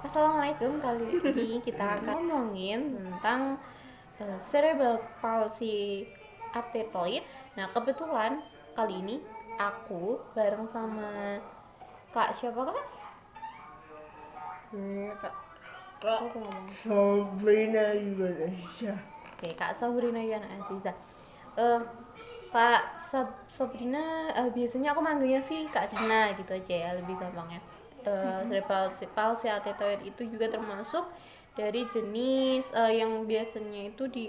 Assalamualaikum, kali ini kita akan ngomongin tentang cerebral palsy athetoid. Nah, kebetulan kali ini aku bareng sama Kak siapa Kak? Kak Aku ngomong. Sabrina Indonesia. Oke, Kak Sabrina Yana Aziza. Eh, Kak Sabrina, biasanya aku manggilnya sih Kak Dina gitu aja ya, lebih gampangnya. Cerebral palsy athetoid itu juga termasuk dari jenis yang biasanya itu di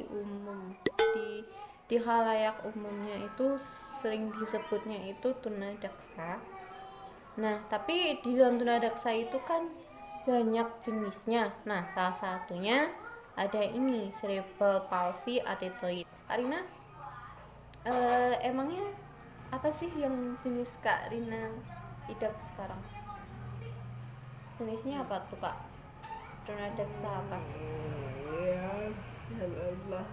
halayak umumnya itu sering disebutnya itu tunadaksa. Nah, tapi di dalam tunadaksa itu kan banyak jenisnya. Nah, salah satunya ada ini cerebral palsy athetoid. Karina, emangnya apa sih yang jenis Kak Rina idap sekarang? Jenisnya apa tuh Kak? Tunadaksa apa? Ya, Allah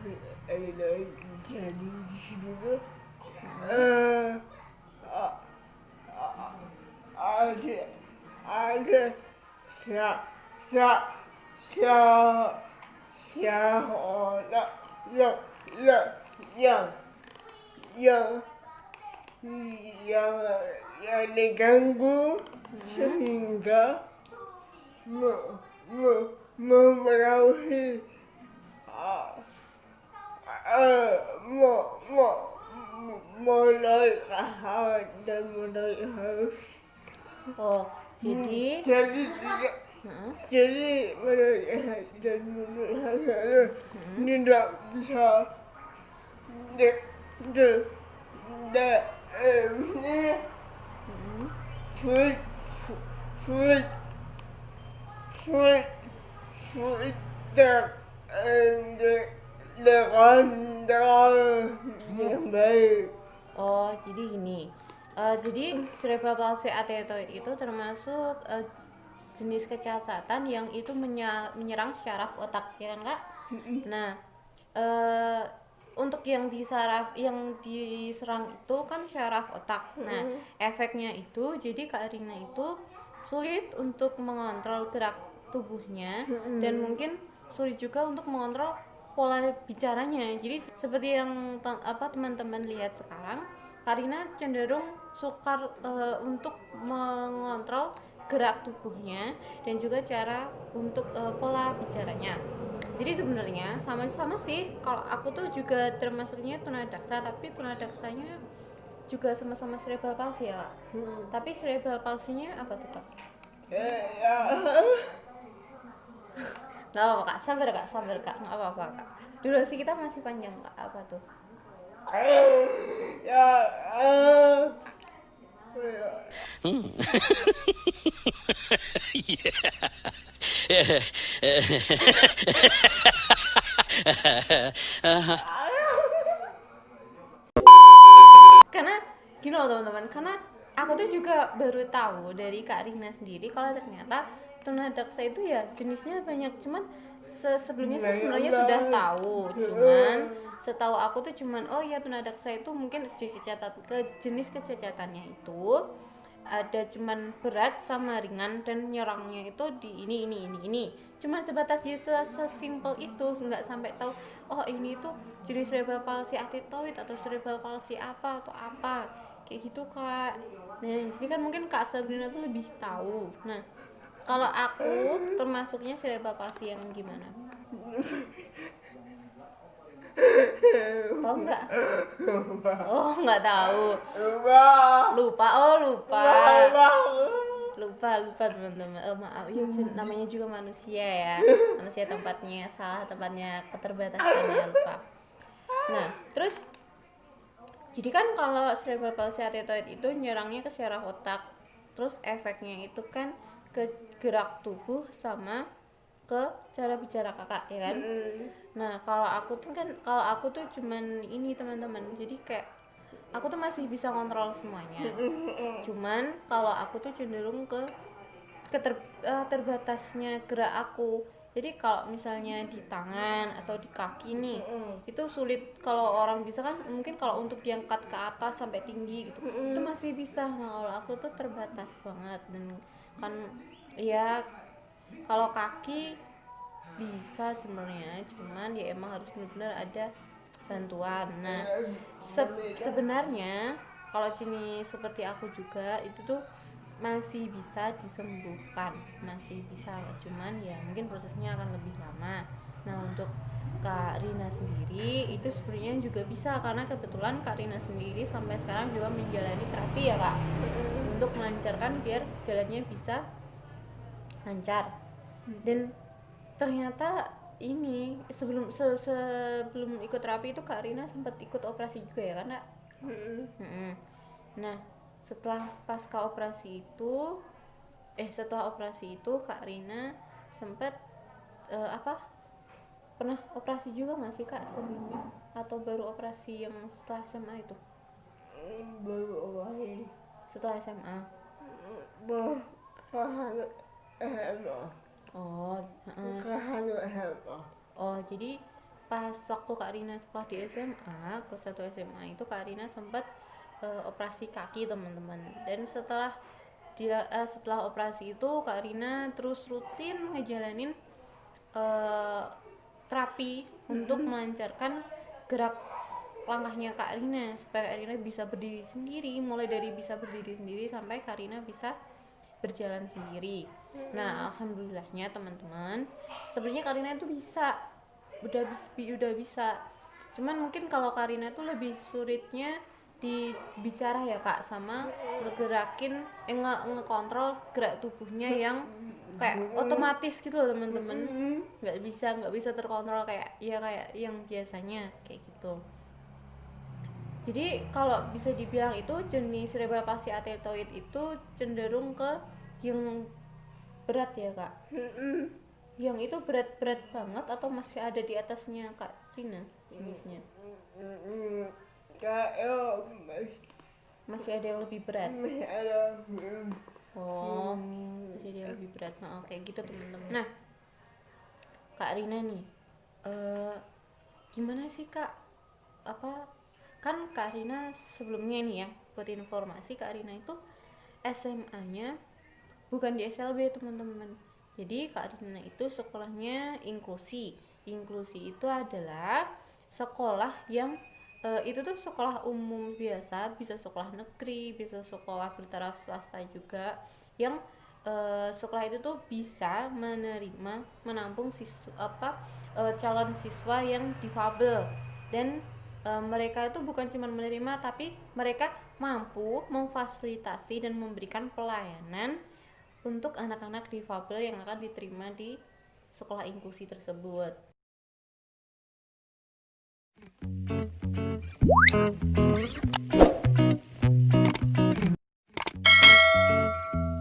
ada jadi di situ tuh ada ada sa sa sa sa orang yang yang yang yang yang yang diganggu sehingga memenuhi mulai hal dan mulai harus Oh, jadi jadi tidak jadi mulai dan mulai harus tidak bisa de de de ini sulit sulit sulit sulit dengan baik. oh, jadi gini. Jadi cerebral palsy athetoid itu termasuk jenis kecacatan yang itu menyerang syaraf otak, ya kan Kak? Nah, eh, untuk yang diserang itu kan syaraf otak. Nah, efeknya itu jadi Kak Rina itu sulit untuk mengontrol gerak tubuhnya dan mungkin sulit juga untuk mengontrol pola bicaranya. Jadi seperti yang teman-teman lihat sekarang, Karina cenderung sukar untuk mengontrol gerak tubuhnya dan juga cara untuk pola bicaranya. Jadi sebenarnya sama-sama sih. Kalau aku tuh juga termasuknya tunadaksa, tapi tunadaksanya juga sama-sama cerebral palsy ya. Tapi cerebral palsy-nya apa tuh Kak? Ya, Nggak apa Kak, sabar Kak, nggak apa-apa Kak. Durasi kita masih panjang Kak, apa tuh? ya, Karena gini loh teman-teman, karena aku tuh juga baru tahu dari Kak Rina sendiri kalau ternyata tunadaksa itu ya jenisnya banyak. Cuman sebelumnya sih sebenarnya sudah tahu, cuman setahu aku tuh cuman oh ya tunadaksa itu mungkin jenis kecacatannya itu ada cuman berat sama ringan dan nyerangnya itu di ini cuman sebatas ya sesimpel itu, nggak sampai tahu oh ini tuh jenis cerebral palsy athetoid atau cerebral palsy apa atau apa kayak gitu Kak. Nah jadi kan mungkin Kak Sabrina tuh lebih tahu. Nah kalau aku termasuknya cerebral palsy yang gimana? Tahu nggak? Oh nggak tahu. Lupa teman-teman. Maaf ya, namanya juga manusia ya, manusia tempatnya keterbatasan ya, lupa. Nah terus jadi kan kalau cerebral palsy athetoid itu nyerangnya ke syaraf otak, terus efeknya itu kan ke gerak tubuh sama ke cara bicara Kakak ya kan. Nah kalau aku tuh cuman ini teman-teman, jadi kayak aku tuh masih bisa kontrol semuanya, cuman kalau aku tuh cenderung ke terbatasnya gerak aku. Jadi kalau misalnya di tangan atau di kaki nih itu sulit, kalau orang bisa kan mungkin kalau untuk diangkat ke atas sampai tinggi gitu itu masih bisa. Nah kalau aku tuh terbatas banget dan kan ya Kalau kaki bisa sebenarnya, cuman ya emang harus benar-benar ada bantuan. Nah, sebenarnya kalau jenis seperti aku juga itu tuh masih bisa disembuhkan, masih bisa, cuman ya mungkin prosesnya akan lebih lama. Nah, untuk Kak Rina sendiri itu sebenarnya juga bisa, karena kebetulan Kak Rina sendiri sampai sekarang juga menjalani terapi ya Kak, untuk melancarkan biar jalannya bisa lancar. Dan ternyata ini sebelum ikut terapi itu Kak Rina sempat ikut operasi juga ya kan Kak? Nah, setelah pasca operasi itu setelah operasi itu Kak Rina sempat pernah operasi juga nggak sih Kak sebelumnya, atau baru operasi yang setelah SMA itu? baru awalnya Setelah SMA. Kahanu SMA. Oh, Kahanu SMA. oh jadi pas waktu Kak Rina sekolah di SMA, kelas 1 SMA itu Kak Rina sempat operasi kaki teman-teman. Dan setelah operasi itu Kak Rina terus rutin ngejalanin terapi untuk melancarkan gerak langkahnya Kak Rina, supaya Kak Rina bisa berdiri sendiri, mulai dari bisa berdiri sendiri sampai Kak Rina bisa berjalan sendiri. Nah, alhamdulillahnya teman-teman, sebenarnya Kak Rina itu udah bisa. Cuman mungkin kalau Kak Rina itu lebih sulitnya di bicara ya Kak, sama ngegerakin ngekontrol gerak tubuhnya yang kayak otomatis gitu loh teman-teman. nggak bisa terkontrol kayak yang biasanya kayak gitu. Jadi kalau bisa dibilang itu jenis cerebral palsy ateltoid itu cenderung ke yang berat ya Kak. Yang itu berat banget atau masih ada di atasnya Kak Rina jenisnya? Kayak Masih ada yang lebih berat. masih ada. Oh, masih ada yang lebih berat. Nah, kayak gitu teman-teman. Nah, Kak Rina nih, gimana sih Kak? Kan Kak Rina sebelumnya nih ya, buat informasi, Kak Rina itu SMA-nya bukan di SLB teman-teman. Jadi Kak Rina itu sekolahnya inklusi. Inklusi itu adalah sekolah yang itu tuh sekolah umum biasa, bisa sekolah negeri, bisa sekolah bertaraf swasta juga, yang sekolah itu tuh bisa menampung calon siswa yang difabel. Dan mereka itu bukan cuma menerima, tapi mereka mampu memfasilitasi dan memberikan pelayanan untuk anak-anak difabel yang akan diterima di sekolah inklusi tersebut.